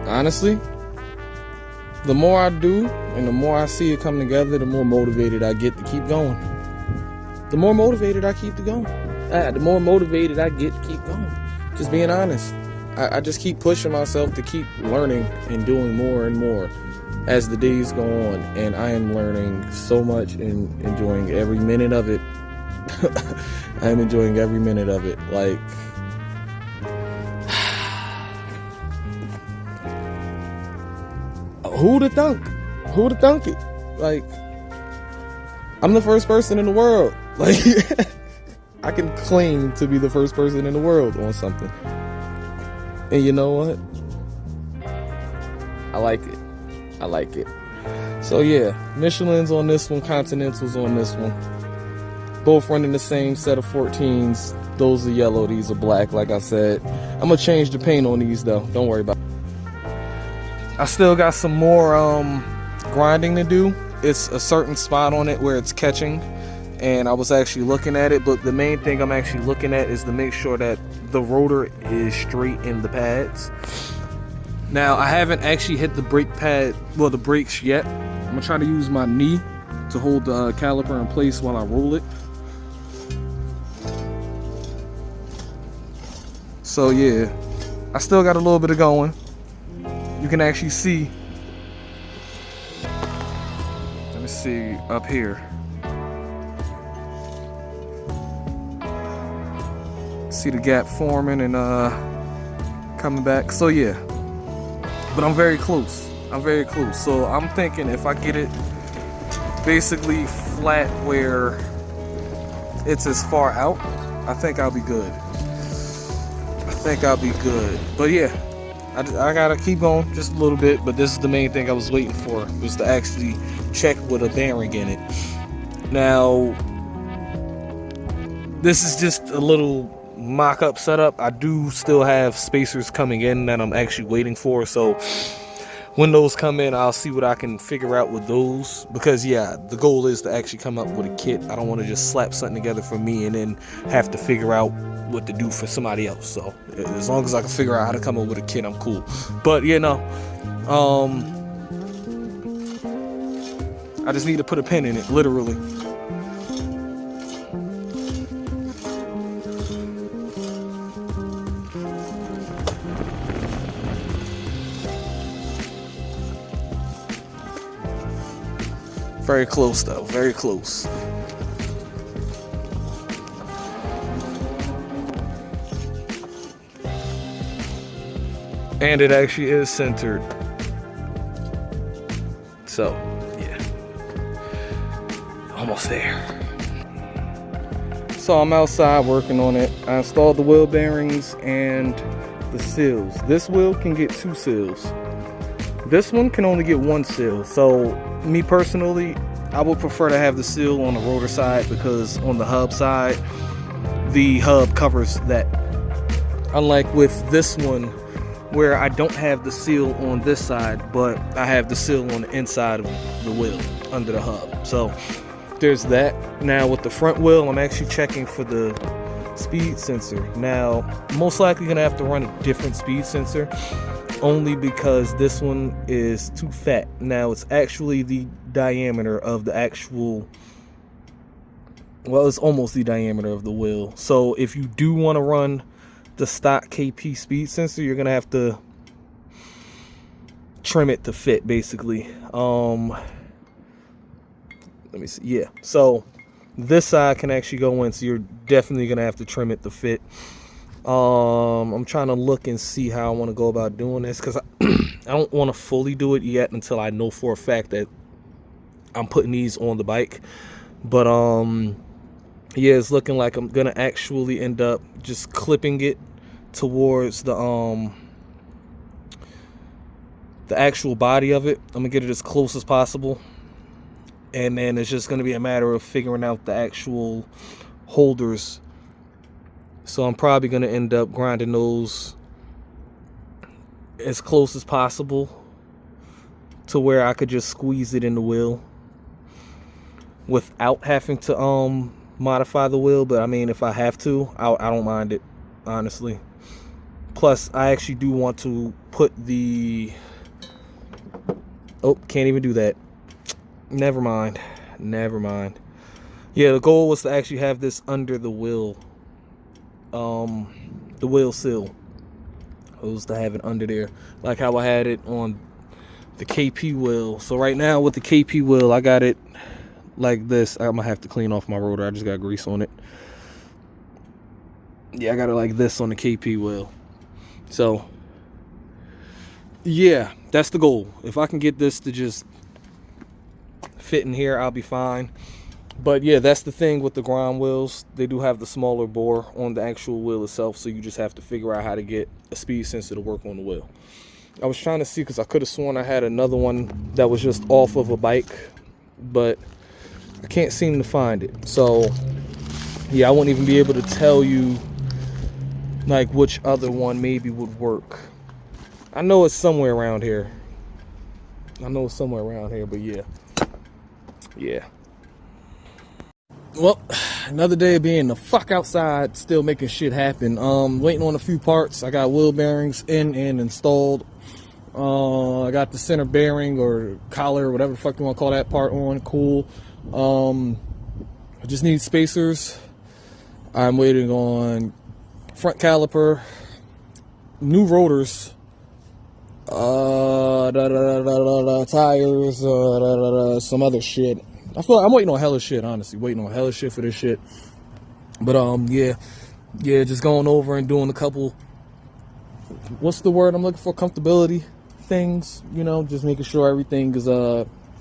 honestly, the more I do and the more I see it come together, the more motivated I get to keep going. The more motivated I keep to going. The more motivated I get to keep going. Just being honest. I just keep pushing myself to keep learning and doing more and more as the days go on. And I am learning so much and enjoying every minute of it. I am enjoying every minute of it. Like, who'd have thunk? Who'd have thunk it? Like, I'm the first person in the world. Like, I can claim to be the first person in the world on something. And you know what? I like it. I like it. So yeah, Michelin's on this one, Continental's on this one. Both running the same set of 14s. Those are yellow, these are black, like I said. I'm gonna change the paint on these though. Don't worry about it. I still got some more grinding to do. It's a certain spot on it where it's catching, and I was actually looking at it, but the main thing I'm actually looking at is to make sure that the rotor is straight in the pads. Now, I haven't actually hit the brake pad, well, the brakes yet. I'm gonna try to use my knee to hold the caliper in place while I roll it. So yeah, I still got a little bit of going. You can actually see, let me see up here. See the gap forming and coming back. So yeah, but I'm very close. I'm very close. So I'm thinking if I get it basically flat where it's as far out, I think I'll be good. I think I'll be good. But yeah, I gotta keep going just a little bit. But this is the main thing I was waiting for, was to actually check with a bearing in it. Now, this is just a little mock-up setup. I do still have spacers coming in that I'm actually waiting for, so when those come in, I'll see what I can figure out with those, because yeah, the goal is to actually come up with a kit. I don't want to just slap something together for me and then have to figure out what to do for somebody else. So as long as I can figure out how to come up with a kit, I'm cool. But you know, I just need to put a pin in it, literally. Very close though, very close. And it actually is centered. So, yeah. Almost there. So I'm outside working on it. I installed the wheel bearings and the seals. This wheel can get 2 seals. This one can only get 1 seal. So me personally, I would prefer to have the seal on the rotor side, because on the hub side, the hub covers that. Unlike with this one, where I don't have the seal on this side, but I have the seal on the inside of the wheel under the hub. So there's that. Now with the front wheel, I'm actually checking for the speed sensor. Now, most likely gonna have to run a different speed sensor, only because this one is too fat. Now it's actually the diameter of the actual, well, it's almost the diameter of the wheel. So if you do want to run the stock KP speed sensor, you're gonna have to trim it to fit, basically. Let me see. Yeah, so this side can actually go in, so you're definitely gonna have to trim it to fit. I'm trying to look and see how I want to go about doing this, because I don't want to fully do it yet until I know for a fact that I'm putting these on the bike. But yeah, it's looking like I'm gonna actually end up just clipping it towards the actual body of it. I'm gonna get it as close as possible, and then it's just gonna be a matter of figuring out the actual holders. So I'm probably gonna end up grinding those as close as possible to where I could just squeeze it in the wheel without having to modify the wheel. But I mean, if I have to, I don't mind it, honestly. Plus, I actually do want to put the... Oh, can't even do that. Never mind. Yeah, the goal was to actually have this under the wheel. The wheel sill. It was to have it under there, like how I had it on the KP wheel. So right now with the KP wheel, I got it like this. I'm gonna have to clean off my rotor. I just got grease on it. Yeah, I got it like this on the KP wheel. So yeah, that's the goal. If I can get this to just fit in here, I'll be fine. But yeah, that's the thing with the Grom wheels. They do have the smaller bore on the actual wheel itself, so you just have to figure out how to get a speed sensor to work on the wheel. I was trying to see, because I could have sworn I had another one that was just off of a bike, but I can't seem to find it. So yeah, I wouldn't even be able to tell you like which other one maybe would work. I know it's somewhere around here. But yeah. Well, another day of being the fuck outside, still making shit happen. Waiting on a few parts. I got wheel bearings in and installed. I got the center bearing or collar, whatever the fuck you want to call that part on. Cool. I just need spacers. I'm waiting on front caliper, new rotors, tires, some other shit. I feel like I'm waiting on hella shit, honestly. Waiting on hella shit for this shit. But yeah, just going over and doing a couple, what's the word I'm looking for? Comfortability things, you know, just making sure everything is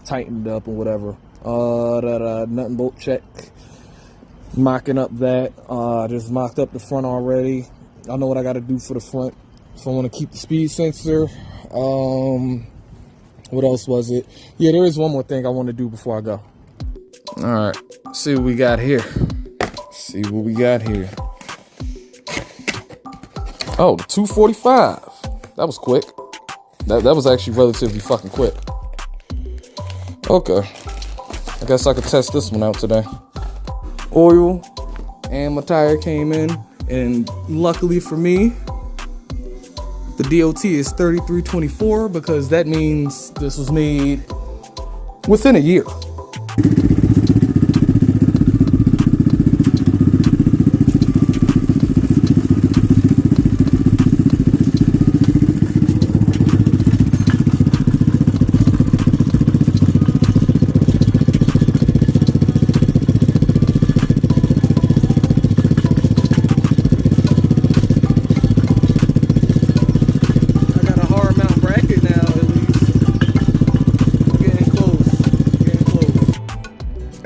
tightened up and whatever. Nut and bolt check. Mocking up that. Just mocked up the front already. I know what I got to do for the front. So I want to keep the speed sensor. What else was it? Yeah, there is one more thing I want to do before I go. All right, see what we got here. Oh, the 245. That was quick. That was actually relatively fucking quick. Okay, I guess I could test this one out today. Oil and my tire came in, and luckily for me, the DOT is 3324, because that means this was made within a year.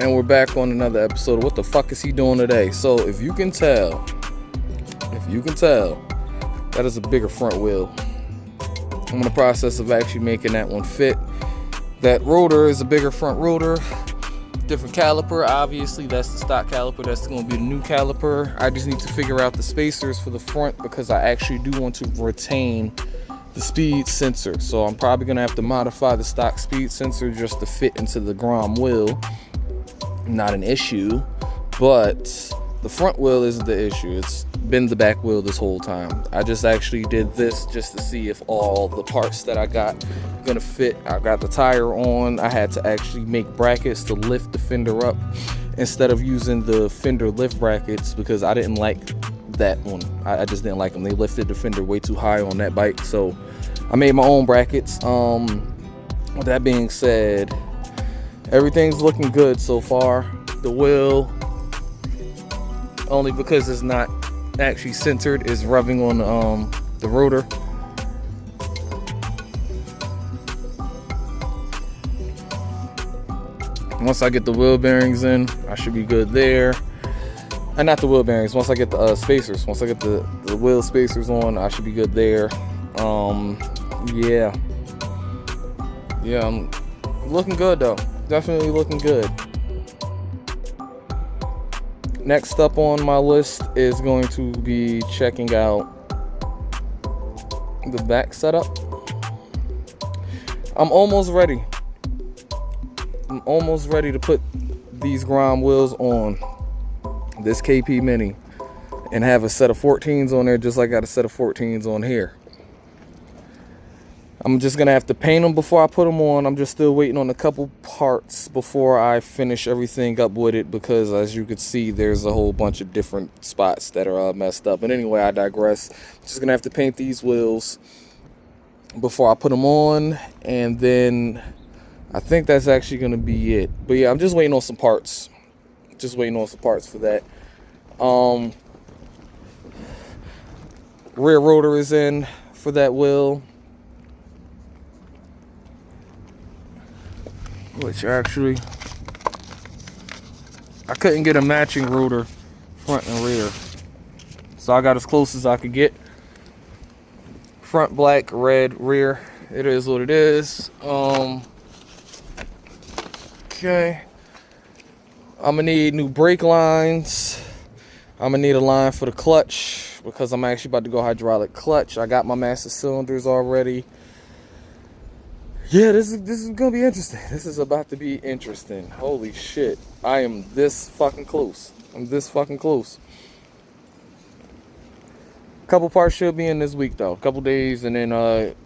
And we're back on another episode of What the Fuck Is He Doing Today? So if you can tell, that is a bigger front wheel. I'm in the process of actually making that one fit. That rotor is a bigger front rotor, different caliper. Obviously, that's the stock caliper. That's going to be the new caliper. I just need to figure out the spacers for the front, because I actually do want to retain the speed sensor. So I'm probably going to have to modify the stock speed sensor just to fit into the Grom wheel. Not an issue, but the front wheel isn't the issue. It's been the back wheel this whole time. I just actually did this just to see if all the parts that I got are gonna fit. I got the tire on. I had to actually make brackets to lift the fender up instead of using the fender lift brackets, because I didn't like that one. I just didn't like them. They lifted the fender way too high on that bike, so I made my own brackets. With that being said, everything's looking good so far. The wheel, only because it's not actually centered, is rubbing on the rotor. Once I get the wheel bearings in, I should be good there. And not the wheel bearings, once I get the spacers. Once I get the wheel spacers on, I should be good there. Yeah, I'm looking good though. Definitely looking good. Next up on my list is going to be checking out the back setup. I'm almost ready. To put these Grom wheels on this KP Mini. and have a set of 14s on there, just like I got a set of 14s on here. I'm just gonna have to paint them before I put them on. I'm just still waiting on a couple parts before I finish everything up with it, because as you can see, there's a whole bunch of different spots that are messed up. But anyway, I digress. Just gonna have to paint these wheels before I put them on, and then I think that's actually gonna be it. But yeah, I'm just waiting on some parts. Just waiting on some parts for that. Rear rotor is in for that wheel, which actually I couldn't get a matching rotor front and rear, so I got as close as I could get. Front black, red, rear, it is what it is. Okay, I'm gonna need new brake lines. I'm gonna need a line for the clutch, because I'm actually about to go hydraulic clutch. I got my master cylinders already. Yeah, this is gonna be interesting. This is about to be interesting. Holy shit. I am this fucking close. I'm this fucking close. Couple parts should be in this week though. Couple days, and then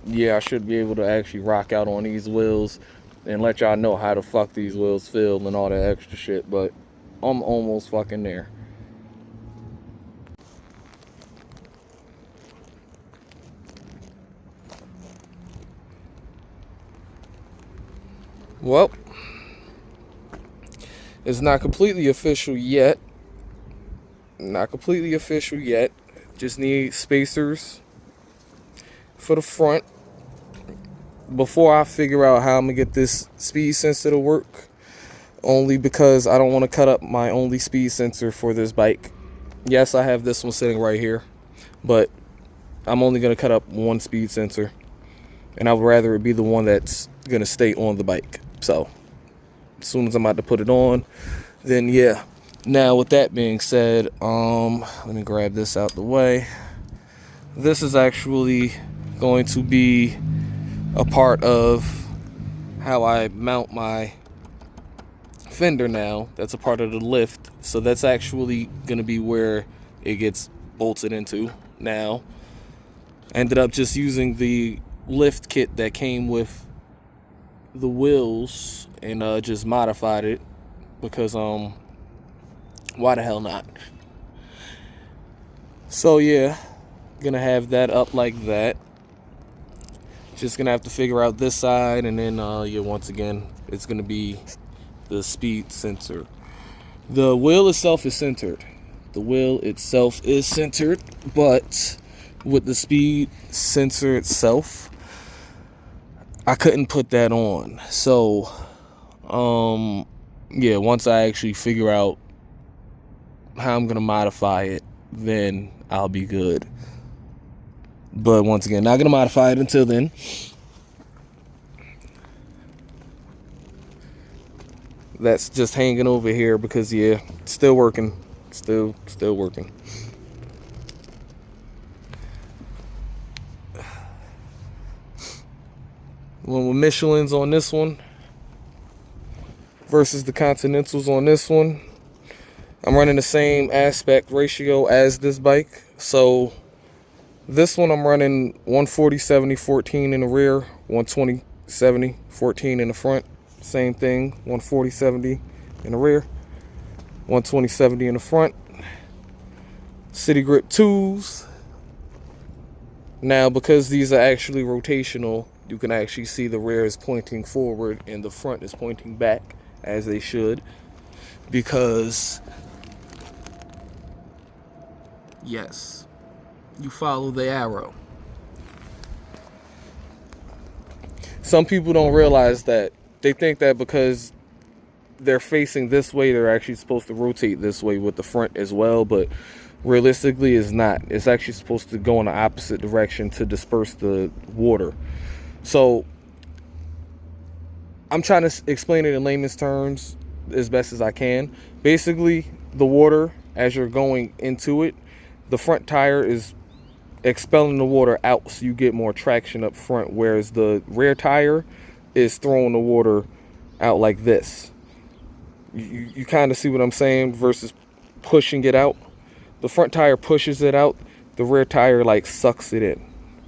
yeah, I should be able to actually rock out on these wheels and let y'all know how the fuck these wheels feel and all that extra shit. But I'm almost fucking there. Well, it's not completely official yet. Not completely official yet. Just need spacers for the front before I figure out how I'm gonna get this speed sensor to work. Only because I don't want to cut up my only speed sensor for this bike. Yes, I have this one sitting right here, but I'm only gonna cut up one speed sensor, and I would rather it be the one that's gonna stay on the bike. So as soon as I'm about to put it on, then yeah. Now with that being said, let me grab this out the way. This is actually going to be a part of how I mount my fender now. That's a part of the lift, so that's actually gonna be where it gets bolted into now. Ended up just using the lift kit that came with the wheels and just modified it, because why the hell not? So yeah, gonna have that up like that. Just gonna have to figure out this side, and then yeah, once again, it's gonna be the speed sensor. The wheel itself is centered. The wheel itself is centered, but with the speed sensor itself, I couldn't put that on. So yeah, once I actually figure out how I'm gonna modify it, then I'll be good. But once again, not gonna modify it until then. That's just hanging over here because yeah, still working. Still working. One with Michelin's on this one versus the Continentals on this one. I'm running the same aspect ratio as this bike. So this one I'm running 140/70/14 in the rear, 120/70/14 in the front. Same thing, 140/70 in the rear, 120/70 in the front. City Grip 2s. Now, because these are actually rotational, you can actually see the rear is pointing forward and the front is pointing back, as they should. Because, yes, you follow the arrow. Some people don't realize that. They think that because they're facing this way, they're actually supposed to rotate this way with the front as well, but realistically it's not. It's actually supposed to go in the opposite direction to disperse the water. So I'm trying to explain it in layman's terms as best as I can. Basically, the water, as you're going into it, the front tire is expelling the water out, so you get more traction up front, whereas the rear tire is throwing the water out like this. You kind of see what I'm saying, versus pushing it out. the front tire pushes it out, the rear tire like sucks it in.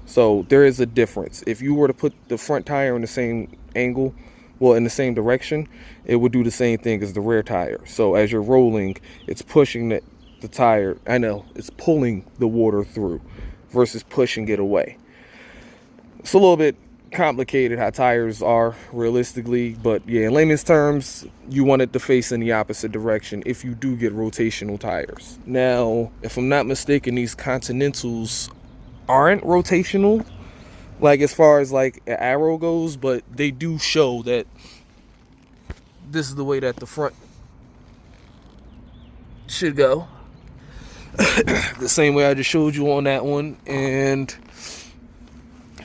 So there is a difference. If you were to put the front tire in the same angle, well, in the same direction, it would do the same thing as the rear tire. So as you're rolling, it's pushing the tire, it's pulling the water through versus pushing it away. It's a little bit complicated how tires are realistically, but yeah, in layman's terms, you want it to face in the opposite direction if you do get rotational tires. Now, if I'm not mistaken, these Continentals aren't rotational, like as far as like an arrow goes, but they do show that this is the way that the front should go. The same way I just showed you on that one, and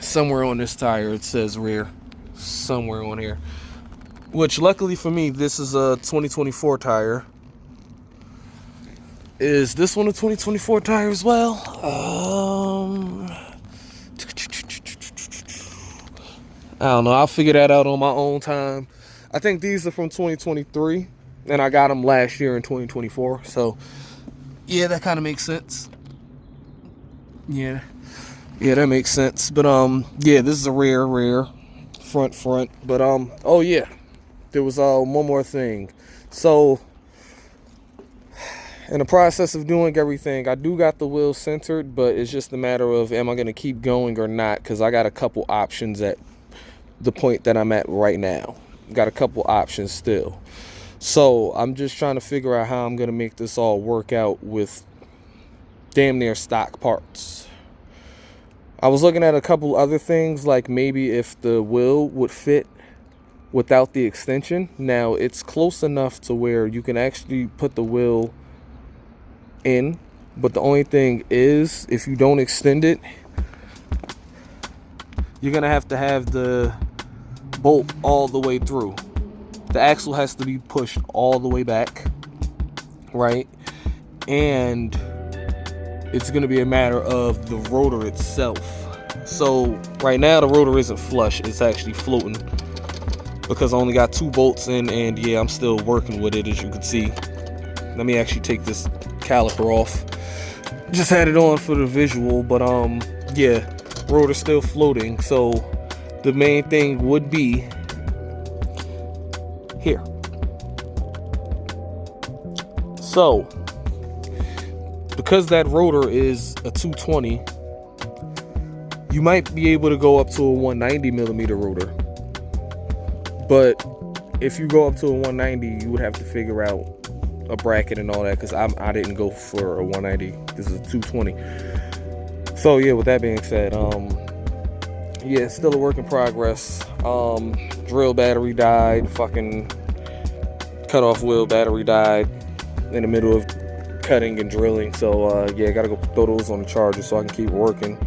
somewhere on this tire it says rear, somewhere on here, which luckily for me, this is a 2024 tire. Is this one a 2024 tire as well? I don't know, I'll figure that out on my own time. I think these are from 2023, and I got them last year in 2024, so yeah, that kind of makes sense. Yeah, that makes sense. But yeah, this is a rear, front. But oh yeah, there was one more thing. So in the process of doing everything, I do got the wheel centered, but it's just a matter of, am I gonna keep going or not? Because I got a couple options at the point that I'm at right now. Got a couple options still. So I'm just trying to figure out how I'm gonna make this all work out with damn near stock parts. I was looking at a couple other things, like maybe if the wheel would fit without the extension. Now it's close enough to where you can actually put the wheel in, but the only thing is, if you don't extend it, you're gonna have to have the bolt all the way through. The axle has to be pushed all the way back, right? And it's going to be a matter of the rotor itself. So right now the rotor isn't flush, it's actually floating because I only got 2 bolts in, and yeah, I'm still working with it, as you can see. Let me actually take this caliper off. Just had it on for the visual, but yeah, rotor's still floating. So the main thing would be here. So because that rotor is a 220, you might be able to go up to a 190 millimeter rotor, but if you go up to a 190, you would have to figure out a bracket and all that, because I didn't go for a 190. This is a 220. So yeah, with that being said, yeah, it's still a work in progress. Drill battery died, fucking cut off wheel battery died in the middle of cutting and drilling. So yeah, gotta go throw those on the charger so I can keep working.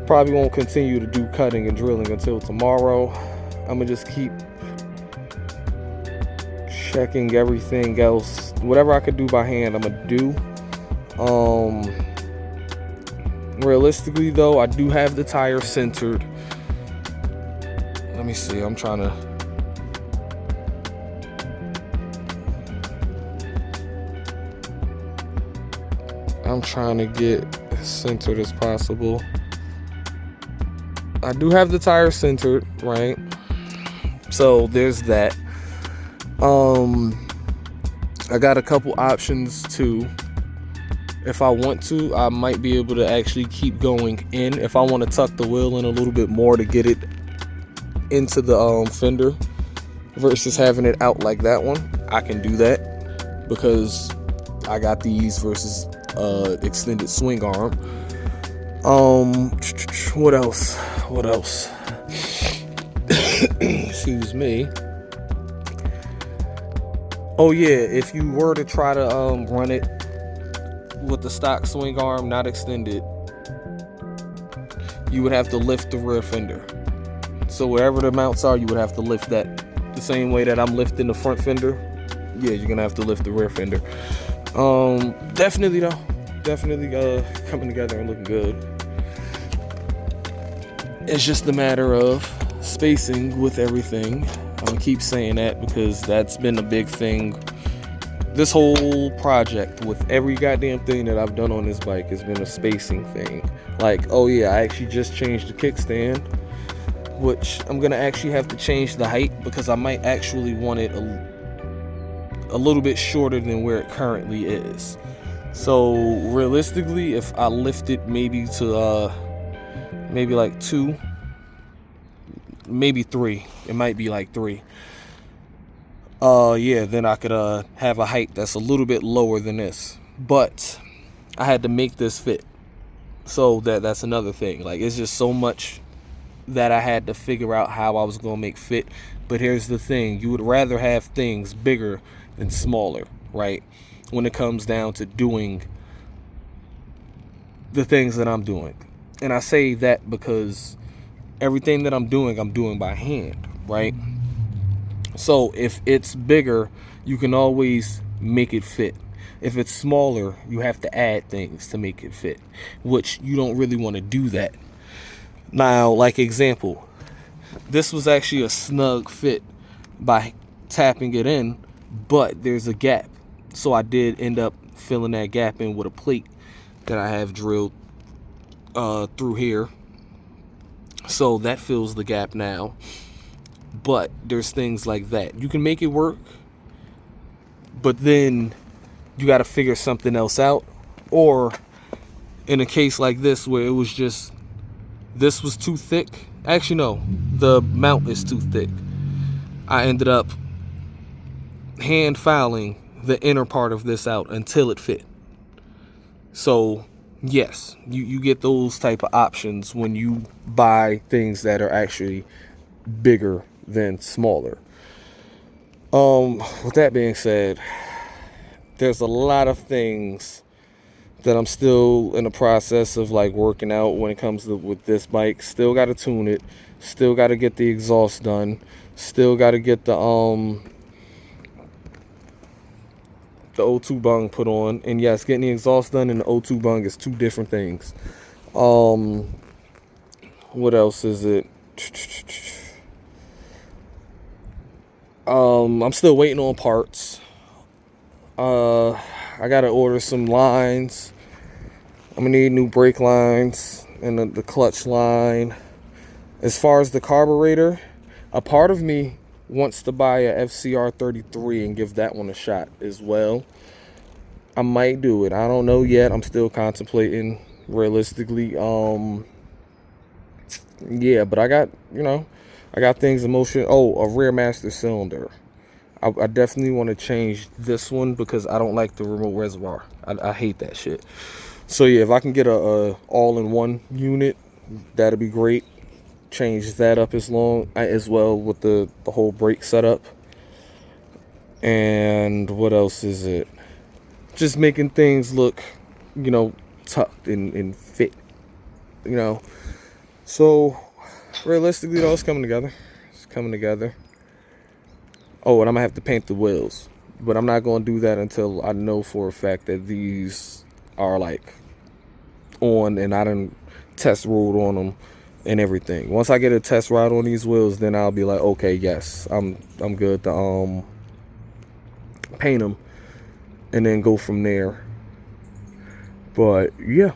Probably won't continue to do cutting and drilling until tomorrow. I'm gonna just keep checking everything else. Whatever I could do by hand, I'm gonna do. Realistically though, I do have the tire centered. Let me see, I'm trying to get as centered as possible. I do have the tire centered, right? So there's that. I got a couple options too. If I want to, I might be able to actually keep going in. If I want to tuck the wheel in a little bit more to get it into the fender versus having it out like that one, I can do that because I got these versus extended swing arm. What else? Excuse me. Oh yeah, if you were to try to run it with the stock swing arm, not extended, you would have to lift the rear fender. So wherever the mounts are, you would have to lift that. The same way that I'm lifting the front fender, yeah, you're gonna have to lift the rear fender. Definitely coming together and looking good. It's just a matter of spacing with everything. I'm gonna keep saying that because that's been a big thing this whole project with every goddamn thing that I've done on this bike has been a spacing thing. Like, oh yeah, I actually just changed the kickstand, which I'm gonna actually have to change the height because I might actually want it a little bit shorter than where it currently is. So realistically, if I lift it maybe to maybe like 2, maybe 3, it might be like 3. Yeah, then I could have a height that's a little bit lower than this. But I had to make this fit. So that's another thing. Like, it's just so much that I had to figure out how I was gonna make fit. But here's the thing, you would rather have things bigger than smaller, right? When it comes down to doing the things that I'm doing. And I say that because everything that I'm doing by hand, right? So if it's bigger, you can always make it fit. If it's smaller, you have to add things to make it fit, which you don't really want to do that. Now, like example, this was actually a snug fit by tapping it in, but there's a gap. So I did end up filling that gap in with a plate that I have drilled through here. So that fills the gap now. But there's things like that. You can make it work, but then you got to figure something else out. Or in a case like this where it was just, this was too thick. Actually, no, the mount is too thick. I ended up hand filing the inner part of this out until it fit. So yes, you get those type of options when you buy things that are actually bigger than smaller. With that being said, there's a lot of things that I'm still in the process of like working out when it comes to with this bike. Still got to tune it, still got to get the exhaust done, still got to get the O2 bung put on. And yes, getting the exhaust done and the O2 bung is 2 different things. What else is it? I'm still waiting on parts. I gotta order some lines. I'm gonna need new brake lines and the clutch line. As far as the carburetor, a part of me wants to buy a FCR 33 and give that one a shot as well. I might do it. I don't know yet. I'm still contemplating realistically. Yeah, but I got things in motion. Oh, a rear master cylinder. I definitely want to change this one because I don't like the remote reservoir. I hate that shit. So yeah, if I can get a all-in-one unit, that'd be great. Change that up as well with the whole brake setup. And what else is it? Just making things look, tucked and fit, So realistically, though, it's coming together. It's coming together. Oh, and I'm gonna have to paint the wheels, but I'm not gonna do that until I know for a fact that these are like on and I done test rode on them and everything. Once I get a test ride on these wheels, then I'll be like, okay, yes, I'm good to paint them and then go from there. But yeah,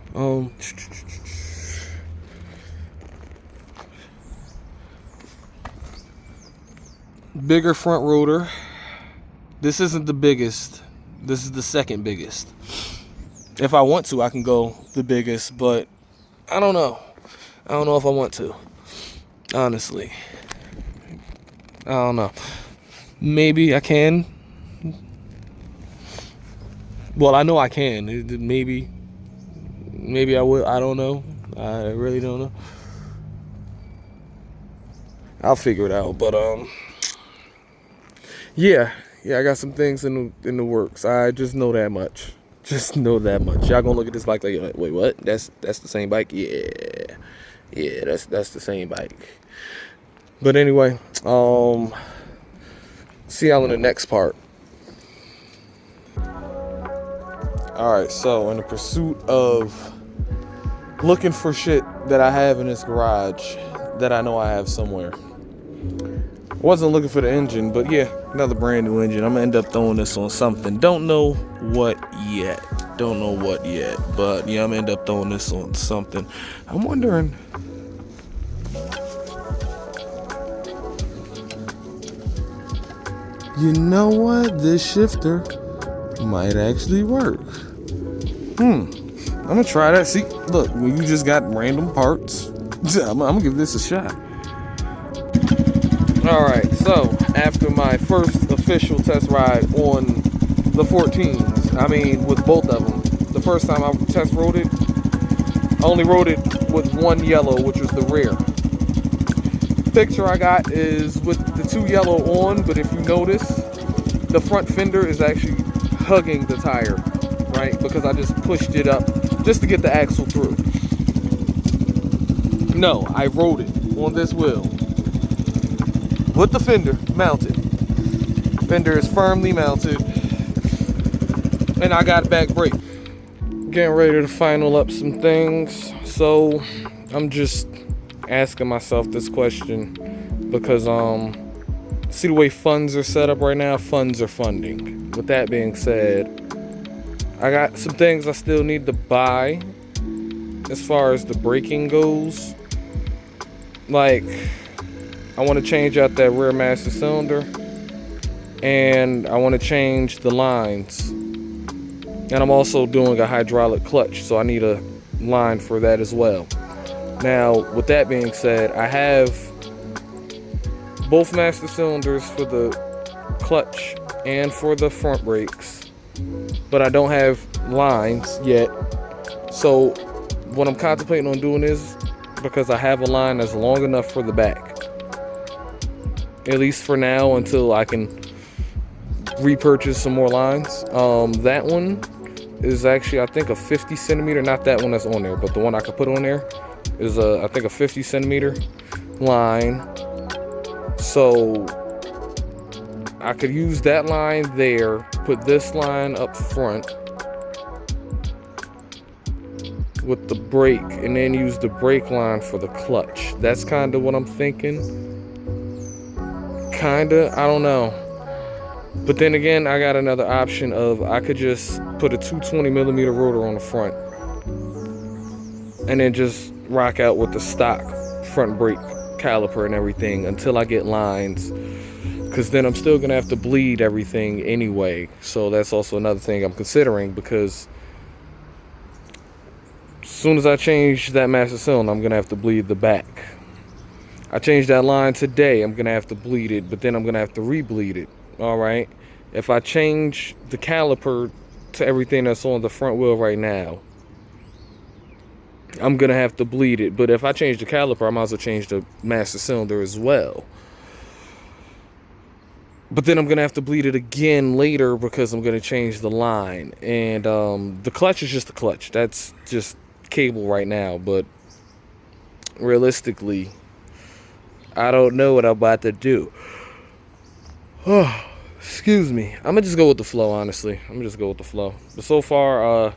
bigger front rotor. This isn't the biggest. This is the second biggest. If I want to, I can go the biggest, but I don't know. I don't know if I want to. Honestly. I don't know. Maybe I can. Well, I know I can. Maybe I will. I don't know. I really don't know. I'll figure it out, but yeah, I got some things in the works. I just know that much. Y'all gonna look at this bike like, wait, what? That's the same bike? Yeah, that's the same bike. But anyway, see y'all in the next part. All right, so in the pursuit of looking for shit that I have in this garage that I know I have somewhere, Wasn't looking for the engine, but yeah, another brand new engine. I'm gonna end up throwing this on something. Don't know what yet. But yeah, I'm gonna end up throwing this on something. I'm wondering. You know what? This shifter might actually work. I'm gonna try that. See, look, when you just got random parts, I'm gonna give this a shot. Alright, so after my first official test ride on the 14s, I mean with both of them, the first time I test rode it, I only rode it with one yellow, which was the rear. Picture I got is with the two yellow on, but if you notice, the front fender is actually hugging the tire, right? Because I just pushed it up just to get the axle through. No, I rode it on this wheel with the fender mounted. Fender is firmly mounted, and I got back brake. Getting ready to final up some things, so I'm just asking myself this question because see the way funds are set up right now. Funds are funding. With that being said, I got some things I still need to buy as far as the braking goes. Like, I want to change out that rear master cylinder, and I want to change the lines, and I'm also doing a hydraulic clutch, so I need a line for that as well. Now, with that being said, I have both master cylinders for the clutch and for the front brakes, but I don't have lines yet. So what I'm contemplating on doing is, because I have a line that's long enough for the back, at least for now, until I can repurchase some more lines. That one is actually, I think, a 50 centimeter, not that one that's on there, but the one I could put on there is I think a 50 centimeter line. So I could use that line there, put this line up front with the brake, and then use the brake line for the clutch. That's kind of what I'm thinking. Kinda, I don't know. But then again, I got another option of I could just put a 220 millimeter rotor on the front and then just rock out with the stock front brake caliper and everything until I get lines, because then I'm still gonna have to bleed everything anyway. So that's also another thing I'm considering, because as soon as I change that master cylinder, I'm gonna have to bleed the back. I changed that line today, I'm gonna have to bleed it, but then I'm gonna have to re-bleed it. All right, if I change the caliper to everything that's on the front wheel right now, I'm gonna have to bleed it. But if I change the caliper, I might as well change the master cylinder as well. But then I'm gonna have to bleed it again later because I'm gonna change the line. And the clutch is just the clutch. That's just cable right now. But realistically, I don't know what I'm about to do. Oh, excuse me. I'm gonna just go with the flow, honestly. I'm gonna just go with the flow. But so far,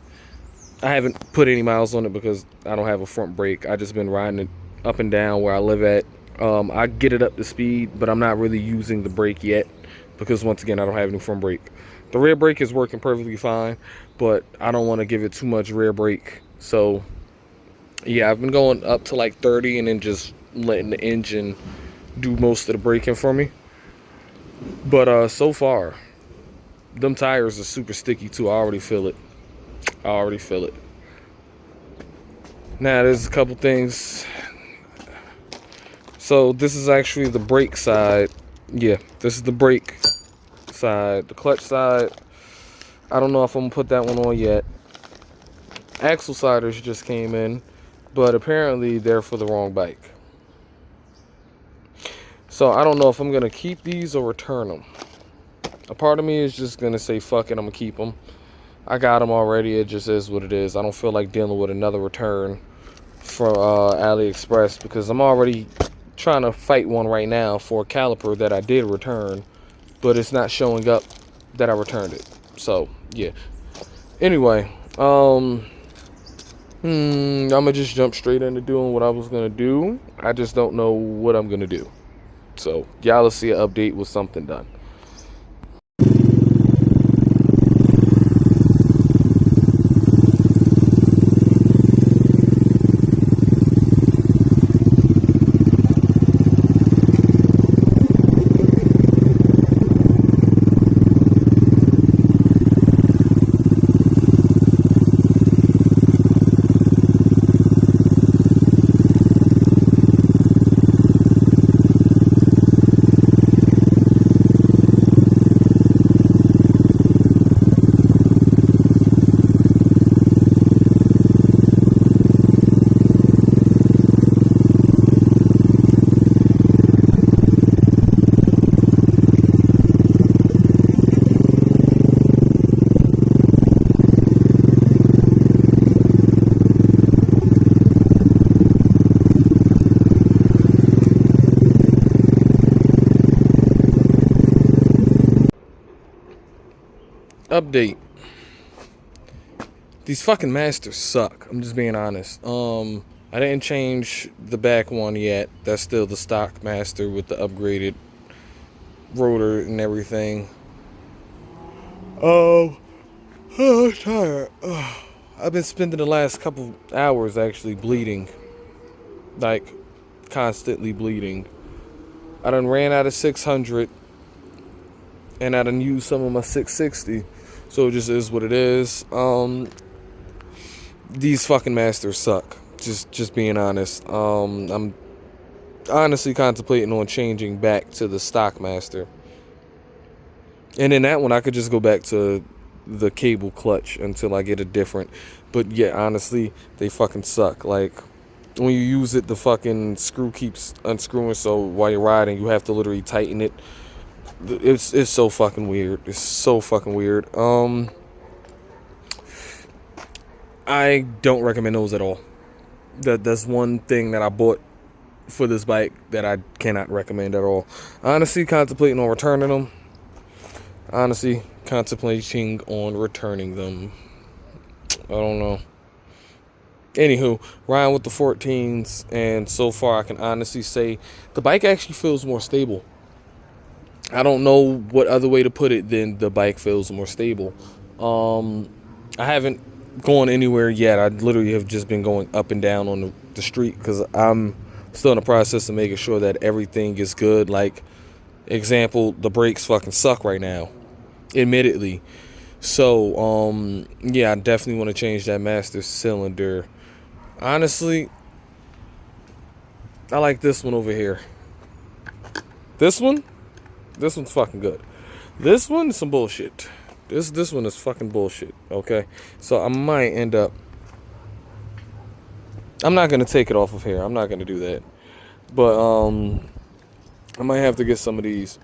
I haven't put any miles on it because I don't have a front brake. I just been riding it up and down where I live at. I get it up to speed, but I'm not really using the brake yet because, once again, I don't have any front brake. The rear brake is working perfectly fine, but I don't want to give it too much rear brake. So yeah, I've been going up to like 30 and then just letting the engine do most of the braking for me. But so far, them tires are super sticky too. I already feel it. Now there's a couple things. So this is actually the brake side. Yeah, this is the brake side. The clutch side, I don't know if I'm gonna put that one on yet. Axle sliders just came in, but apparently they're for the wrong bike. So I don't know if I'm gonna keep these or return them. A part of me is just gonna say fuck it, I'm gonna keep them. I got them already, it just is what it is. I don't feel like dealing with another return from AliExpress because I'm already trying to fight one right now for a caliper that I did return, but it's not showing up that I returned it. So yeah, anyway, I'm gonna just jump straight into doing what I was gonna do. I just don't know what I'm gonna do. So y'all will see an update with something done. Update. These fucking masters suck. I'm just being honest. I didn't change the back one yet. That's still the stock master with the upgraded rotor and everything. I'm tired. I've been spending the last couple hours actually bleeding. Like, constantly bleeding. I done ran out of 600. And I done used some of my 660. So it just is what it is. These fucking masters suck. Just being honest. I'm honestly contemplating on changing back to the stock master. And in that one, I could just go back to the cable clutch until I get a different. But yeah, honestly, they fucking suck. Like, when you use it, the fucking screw keeps unscrewing. So while you're riding, you have to literally tighten it. It's so fucking weird. It's so fucking weird. I don't recommend those at all. That's one thing that I bought for this bike that I cannot recommend at all. Honestly, contemplating on returning them. I don't know. Anywho, riding with the 14s, and so far I can honestly say the bike actually feels more stable. I don't know what other way to put it than the bike feels more stable. I haven't gone anywhere yet. I literally have just been going up and down on the street because I'm still in the process of making sure that everything is good. Like, example, the brakes fucking suck right now, admittedly. So, yeah, I definitely want to change that master cylinder. Honestly, I like this one over here. This one's fucking good. This one is some bullshit. This one is fucking bullshit, okay? So I might end up... I'm not going to take it off of here. I'm not going to do that. But, I might have to get some of these.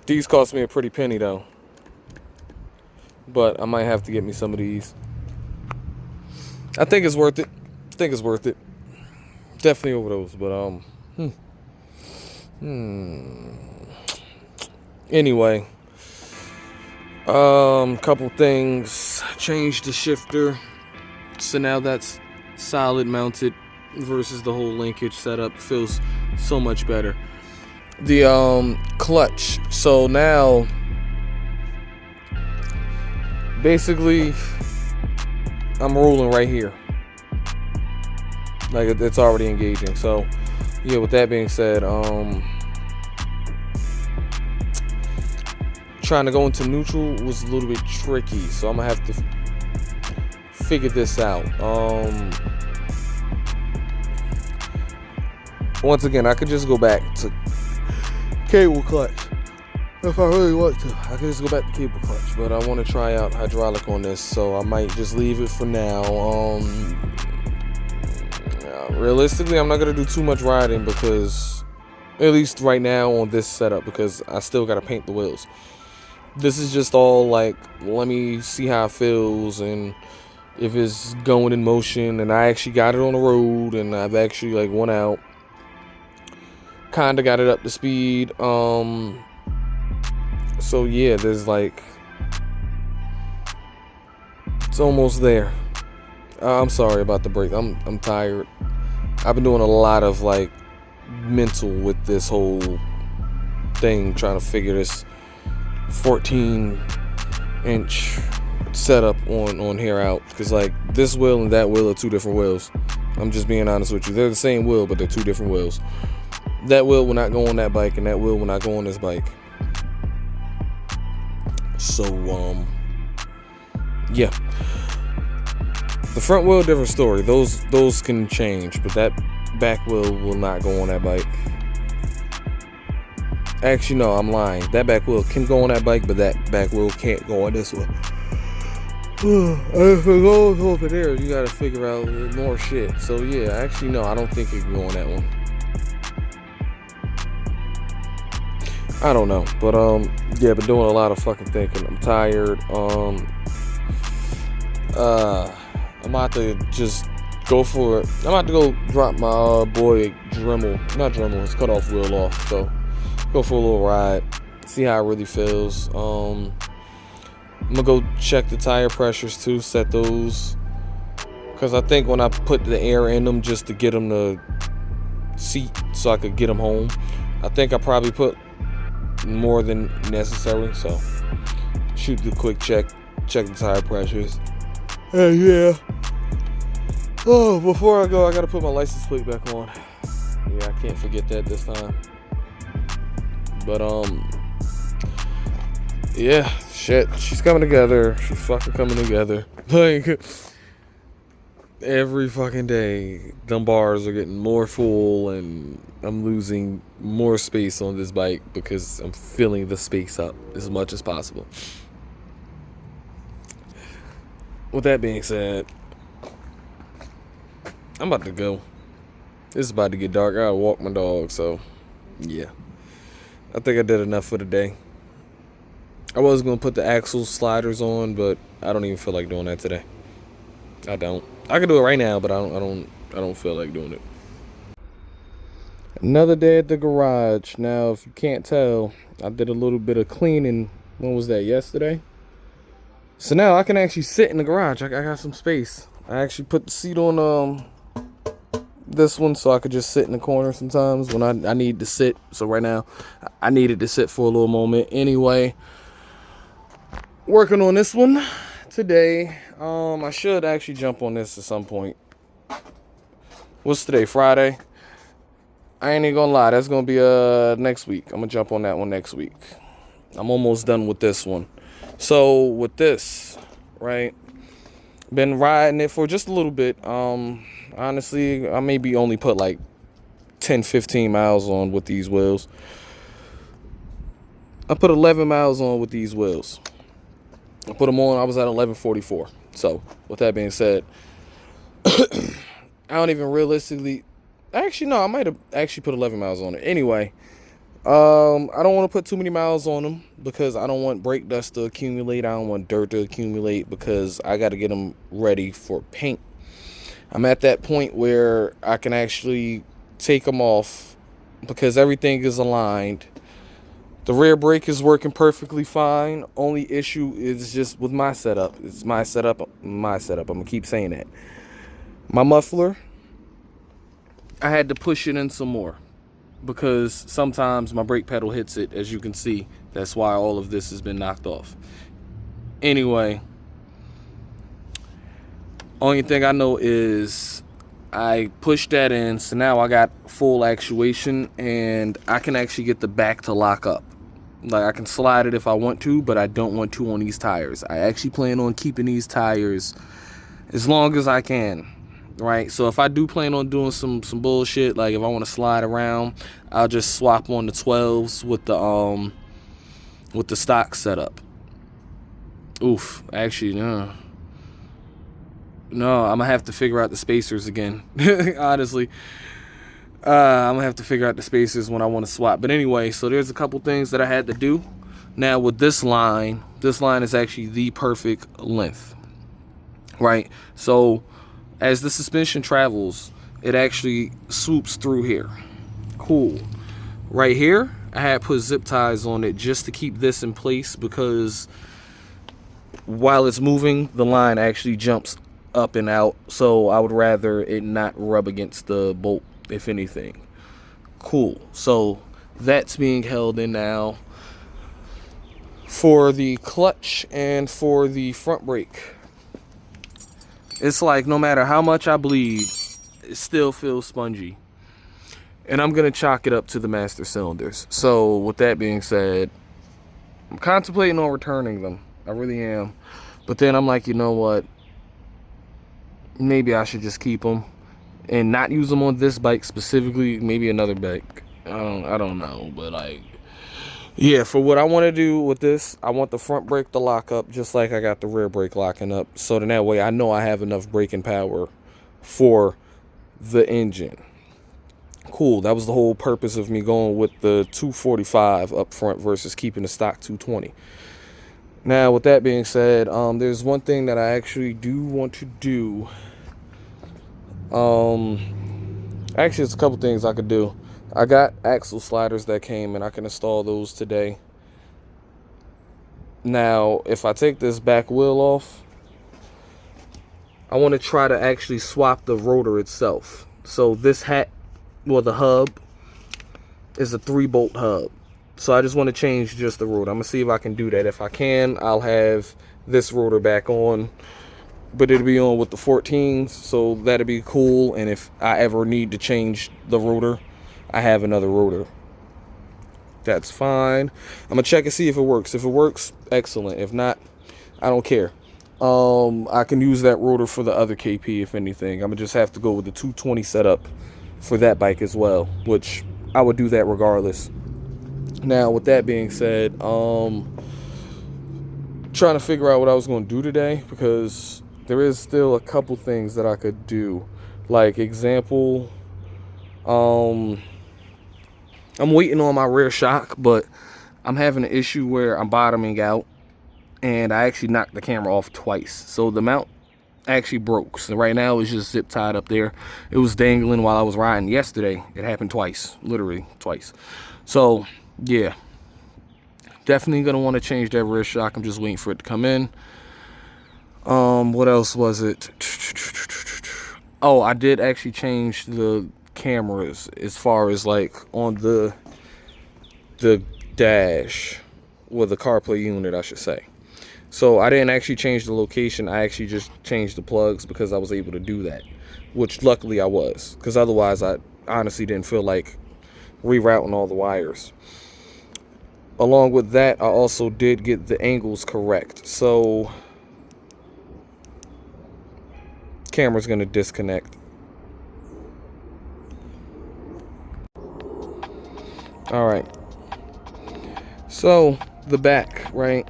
These cost me a pretty penny, though. But I might have to get me some of these. I think it's worth it. Definitely over those, but, Anyway, couple things. Changed the shifter, so now that's solid mounted versus the whole linkage setup. Feels so much better. The clutch. So now, basically, I'm rolling right here. Like, it's already engaging. So yeah, with that being said, trying to go into neutral was a little bit tricky, so I'm gonna have to figure this out. Once again, I could just go back to cable clutch if I really want to. I could just go back to cable clutch, but I want to try out hydraulic on this, so I might just leave it for now. Realistically, I'm not gonna do too much riding because, at least right now on this setup, because I still gotta paint the wheels. This is just all like, let me see how it feels and if it's going in motion. And I actually got it on the road and I've actually like went out, kind of got it up to speed. So yeah, there's like, it's almost there. I'm sorry about the break. I'm tired. I've been doing a lot of like mental with this whole thing, trying to figure this 14-inch setup on here out, because like this wheel and that wheel are two different wheels. I'm just being honest with you. They're the same wheel, but they're two different wheels. That wheel will not go on that bike, and that wheel will not go on this bike. So yeah, the front wheel, different story. Those can change, but that back wheel will not go on that bike. Actually, no, I'm lying. That back wheel can go on that bike, but that back wheel can't go on this one. If it goes over there, you gotta figure out more shit. So yeah, actually no, I don't think it can go on that one. I don't know, but yeah, been doing a lot of fucking thinking. I'm tired. I'm about to just go for it. I'm about to go drop my boy not Dremel, his cutoff wheel off. So go for a little ride, see how it really feels. I'm gonna go check the tire pressures too, set those, because I think when I put the air in them just to get them to seat so I could get them home, I think I probably put more than necessary. So shoot the quick check the tire pressures. Yeah. Oh, before I go, I gotta put my license plate back on. Yeah, I can't forget that this time. But yeah, shit, she's coming together. She's fucking coming together. Like, every fucking day, them bars are getting more full, and I'm losing more space on this bike because I'm filling the space up as much as possible. With that being said, I'm about to go. It's about to get dark. I gotta walk my dog, so yeah. I think I did enough for the day. I was gonna put the axle sliders on, but I don't even feel like doing that today. I don't. I can do it right now, but I don't feel like doing it. Another day at the garage. Now, if you can't tell, I did a little bit of cleaning. When was that? Yesterday. So now I can actually sit in the garage. I got some space. I actually put the seat on this one so I could just sit in the corner sometimes when I need to sit. So right now I needed to sit for a little moment. Anyway, working on this one today. I should actually jump on this at some point. What's today? Friday. I ain't even gonna lie, that's gonna be next week. I'm gonna jump on that one next week. I'm almost done with this one. So with this, right, been riding it for just a little bit. Honestly, I maybe only put like 10-15 miles on with these wheels. I put 11 miles on with these wheels. I put them on, I was at 1144. So with that being said, I don't even realistically, actually no, I might have actually put 11 miles on it. Anyway, I don't want to put too many miles on them because I don't want brake dust to accumulate. I don't want dirt to accumulate because I got to get them ready for paint. I'm at that point where I can actually take them off because everything is aligned. The rear brake is working perfectly fine. Only issue is just with my setup. It's my setup. I'm going to keep saying that. My muffler, I had to push it in some more because sometimes my brake pedal hits it, as you can see. That's why all of this has been knocked off. Anyway, only thing I know is I pushed that in, so now I got full actuation and I can actually get the back to lock up. Like, I can slide it if I want to, but I don't want to on these tires. I actually plan on keeping these tires as long as I can, right? So if I do plan on doing some bullshit, like if I want to slide around, I'll just swap on the 12s with the stock setup. Oof, actually, no, I'm gonna have to figure out the spacers again. Honestly, I'm gonna have to figure out the spacers when I want to swap. But anyway, so there's a couple things that I had to do. Now with this line is actually the perfect length, right? So as the suspension travels, it actually swoops through here. Cool. Right here, I had put zip ties on it just to keep this in place because while it's moving, the line actually jumps up and out. So I would rather it not rub against the bolt, if anything. Cool. So that's being held in now. For the clutch and for the front brake, it's like no matter how much I bleed, it still feels spongy. And I'm gonna chalk it up to the master cylinders. So with that being said, I'm contemplating on returning them. I really am. But then I'm like, you know what? Maybe I should just keep them and not use them on this bike specifically. Maybe another bike. I don't know. But like, yeah, for what I want to do with this, I want the front brake to lock up just like I got the rear brake locking up. So then that way I know I have enough braking power for the engine. Cool. That was the whole purpose of me going with the 245 up front versus keeping the stock 220. Now, with that being said, there's one thing that I actually do want to do. Actually, it's a couple things I could do. I got axle sliders that came, and I can install those today. Now, if I take this back wheel off, I want to try to actually swap the rotor itself. So this the hub is a 3-bolt hub. So I just want to change just the rotor. I'm going to see if I can do that. If I can, I'll have this rotor back on. But it'll be on with the 14s, so that'll be cool. And if I ever need to change the rotor, I have another rotor. That's fine. I'm going to check and see if it works. If it works, excellent. If not, I don't care. I can use that rotor for the other KP, if anything. I'm going to just have to go with the 220 setup for that bike as well, which I would do that regardless. Now, with that being said, trying to figure out what I was going to do today, because there is still a couple things that I could do. Like, example, I'm waiting on my rear shock, but I'm having an issue where I'm bottoming out, and I actually knocked the camera off twice. So the mount actually broke. So right now it's just zip tied up there. It was dangling while I was riding yesterday. It happened twice, literally twice. So yeah, definitely gonna want to change that rear shock. I'm just waiting for it to come in. What else was it? Oh, I did actually change the cameras as far as like on the dash, with the CarPlay unit, I should say. So I didn't actually change the location. I actually just changed the plugs because I was able to do that, which luckily I was, because otherwise I honestly didn't feel like rerouting all the wires. Along with that, I also did get the angles correct. So camera's going to disconnect. All right. So the back, right?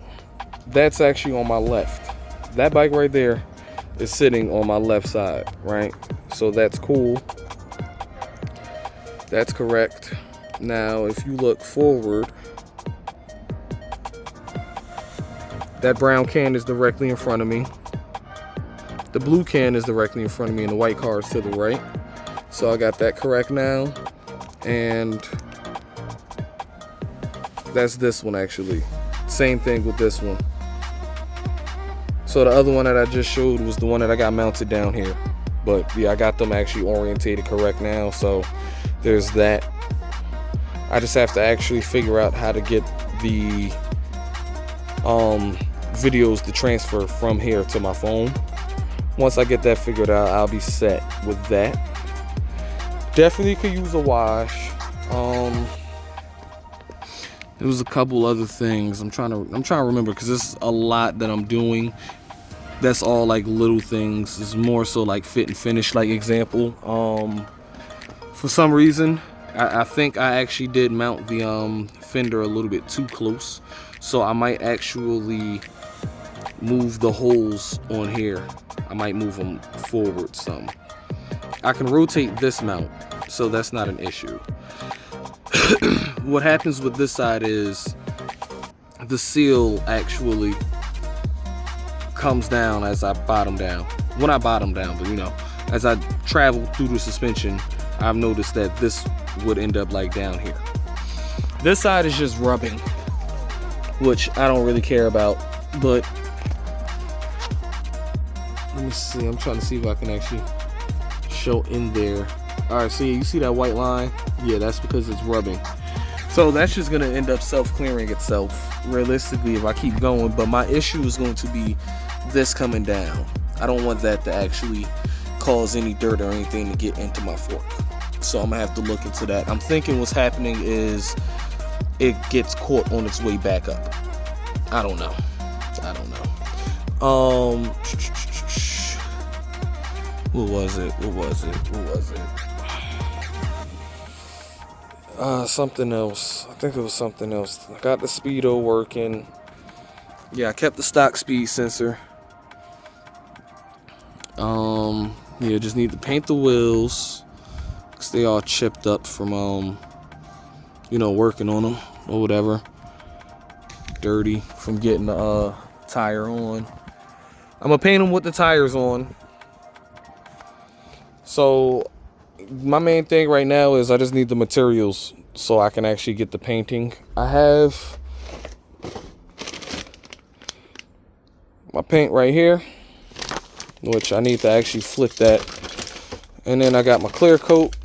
That's actually on my left. That bike right there is sitting on my left side, right? So that's cool. That's correct. Now, if you look forward, that brown can is directly in front of me. The blue can is directly in front of me, and the white car is to the right. So I got that correct now. And that's this one, actually. Same thing with this one. So the other one that I just showed was the one that I got mounted down here. But yeah, I got them actually orientated correct now. So there's that. I just have to actually figure out how to get the videos to transfer from here to my phone. Once I get that figured out, I'll be set with that. Definitely could use a wash. There was a couple other things I'm trying to remember, because there's a lot that I'm doing. That's all like little things. It's more so like fit and finish. Like example, for some reason, I think I actually did mount the fender a little bit too close, so I might actually move the holes on here. I might move them forward some. I can rotate this mount, so that's not an issue. What happens with this side is the seal actually comes down as I bottom down. Well, not bottom down, but you know, as I travel through the suspension, I've noticed that this would end up like down here. This side is just rubbing, which I don't really care about, but let me see. I'm trying to see if I can actually show in there. All right, see, you see that white line? Yeah, that's because it's rubbing. So that's just gonna end up self-clearing itself, realistically, if I keep going. But my issue is going to be this coming down. I don't want that to actually cause any dirt or anything to get into my fork. So I'm gonna have to look into that. I'm thinking what's happening is it gets caught on its way back up. I don't know. What was it? Something else. I think it was something else. I got the speedo working. Yeah, I kept the stock speed sensor. Yeah, just need to paint the wheels, cause they all chipped up from working on them or whatever. Dirty from getting the tire on. I'm gonna paint them with the tires on. So my main thing right now is I just need the materials so I can actually get the painting. I have my paint right here, which I need to actually flip that. And then I got my clear coat,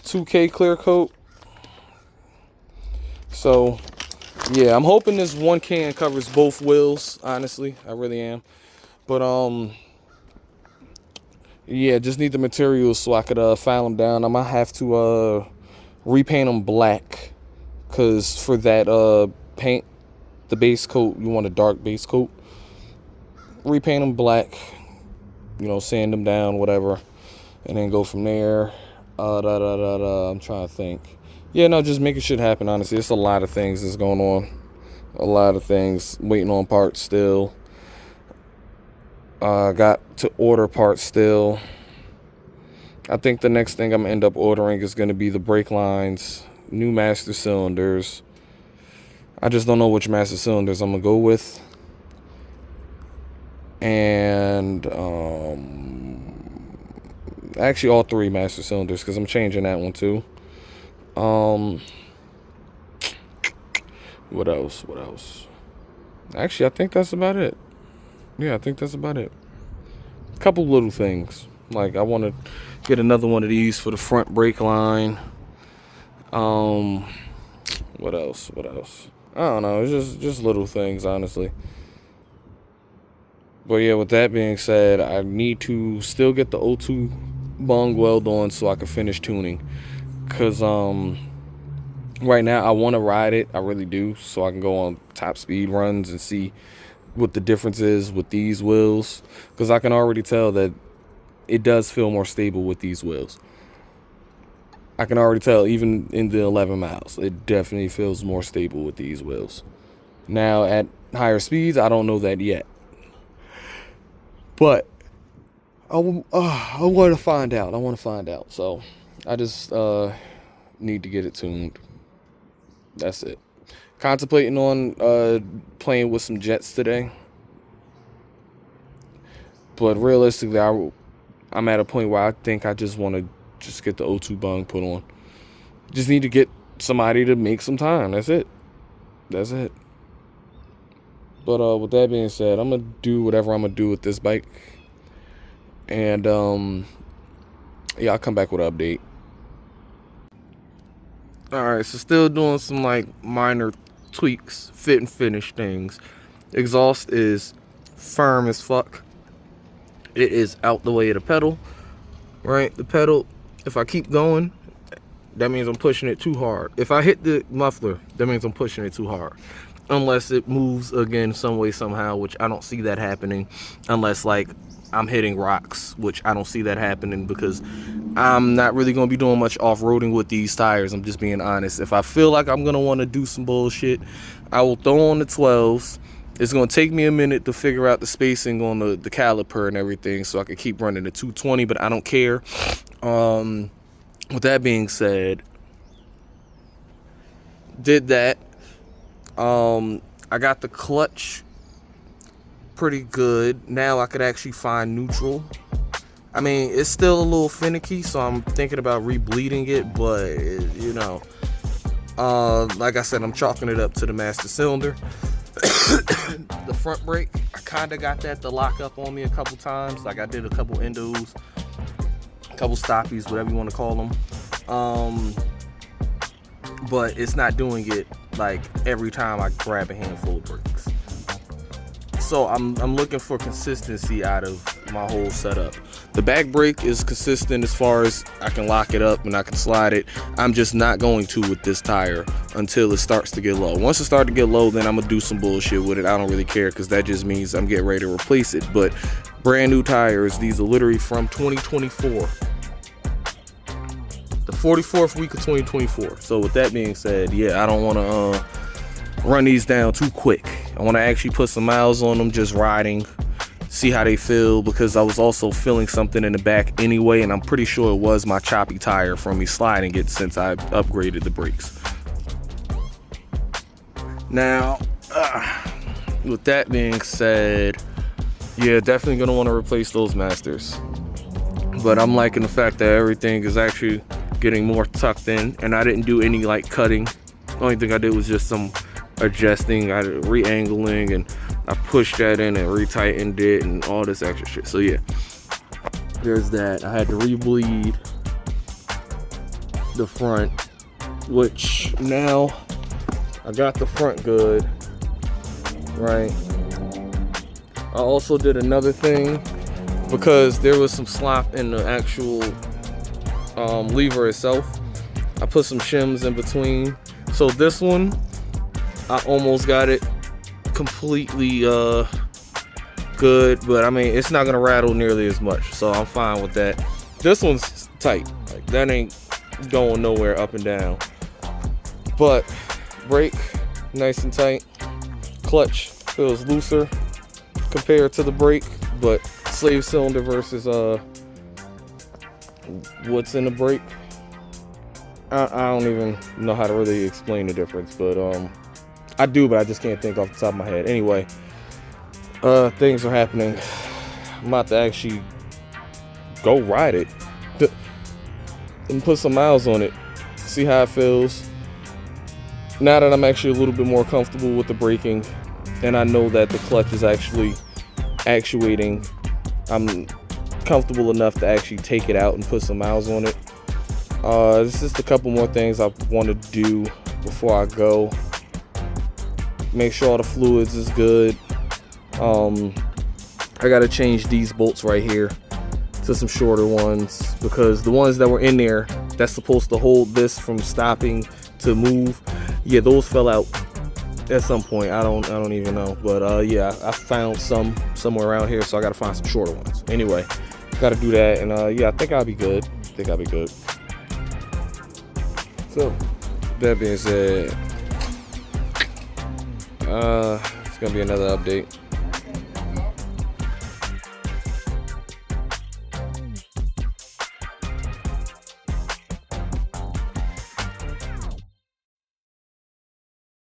2K clear coat. So yeah, I'm hoping this one can covers both wheels, honestly. I really am. But yeah, just need the materials so I could file them down. I might have to repaint them black, because for that paint, the base coat, you want a dark base coat. Repaint them black, sand them down, whatever, and then go from there. I'm trying to think. Yeah, no, just making shit happen, honestly. It's a lot of things that's going on. A lot of things. Waiting on parts still. Got to order parts still. I think the next thing I'm going to end up ordering is going to be the brake lines, new master cylinders. I just don't know which master cylinders I'm going to go with. And actually all three master cylinders, because I'm changing that one too. What else? Actually, I think that's about it. Yeah, I think that's about it. A couple little things. Like, I want to get another one of these for the front brake line. What else? I don't know. It's just little things, honestly. But yeah, with that being said, I need to still get the O2 bung weld on so I can finish tuning. Because right now I want to ride it. I really do. So I can go on top speed runs and see what the difference is with these wheels. Because I can already tell that it does feel more stable with these wheels. I can already tell, even in the 11 miles, it definitely feels more stable with these wheels. Now, at higher speeds, I don't know that yet. But I want to find out. So I just need to get it tuned. That's it. Contemplating on playing with some jets today. But realistically, I'm at a point where I think I just want to just get the O2 bung put on. Just need to get somebody to make some time. That's it. But with that being said, I'm going to do whatever I'm going to do with this bike. And yeah, I'll come back with an update. Alright, so still doing some like minor tweaks, fit and finish things. Exhaust is firm as fuck. It is out the way of the pedal. Right? The pedal, if I keep going, that means I'm pushing it too hard. If I hit the muffler, that means I'm pushing it too hard. Unless it moves again some way, somehow, which I don't see that happening. Unless, like, I'm hitting rocks, which I don't see that happening because I'm not really going to be doing much off-roading with these tires. I'm just being honest. If I feel like I'm going to want to do some bullshit, I will throw on the 12s. It's going to take me a minute to figure out the spacing on the caliper and everything so I can keep running the 220, but I don't care. With that being said, did that. I got the clutch pretty good. Now I could actually find neutral. I mean, it's still a little finicky, so I'm thinking about rebleeding it, but you know, like I said, I'm chalking it up to the master cylinder. The front brake, I kind of got that to lock up on me a couple times. Like I did a couple endos, couple stoppies, whatever you want to call them. But it's not doing it like every time I grab a handful of brakes. So I'm looking for consistency out of my whole setup. The back brake is consistent as far as I can lock it up and I can slide it. I'm just not going to with this tire until it starts to get low. Once it starts to get low, then I'm gonna do some bullshit with it. I don't really care, because that just means I'm getting ready to replace it. But brand new tires, these are literally from 2024. The 44th week of 2024. So with that being said, yeah, I don't want to run these down too quick. I want to actually put some miles on them, just riding, see how they feel, because I was also feeling something in the back anyway, and I'm pretty sure it was my choppy tire from me sliding it since I upgraded the brakes. Now, with that being said, yeah, definitely gonna want to replace those masters. But I'm liking the fact that everything is actually getting more tucked in, and I didn't do any like cutting. The only thing I did was just some adjusting, I did re-angling, and I pushed that in and retightened it and all this extra shit. So yeah, there's that. I had to re-bleed the front, which now I got the front good, right? I also did another thing, because there was some slop in the actual lever itself. I put some shims in between. So this one, I almost got it completely good, but I mean, it's not gonna rattle nearly as much, so I'm fine with that. This one's tight, like that ain't going nowhere up and down. But brake, nice and tight. Clutch feels looser compared to the brake, but slave cylinder versus what's in the brake, I don't even know how to really explain the difference, but I do, but I just can't think off the top of my head. Anyway, things are happening. I'm about to actually go ride it and put some miles on it, see how it feels. Now that I'm actually a little bit more comfortable with the braking, and I know that the clutch is actually actuating, I'm comfortable enough to actually take it out and put some miles on it. There's just a couple more things I want to do before I go. Make sure all the fluids is good. I gotta change these bolts right here to some shorter ones, because the ones that were in there that's supposed to hold this from stopping to move, yeah, those fell out at some point. I don't even know, but yeah, I found some somewhere around here, so I gotta find some shorter ones. Anyway, gotta do that, and yeah, I think I'll be good. So that being said, it's gonna be another update.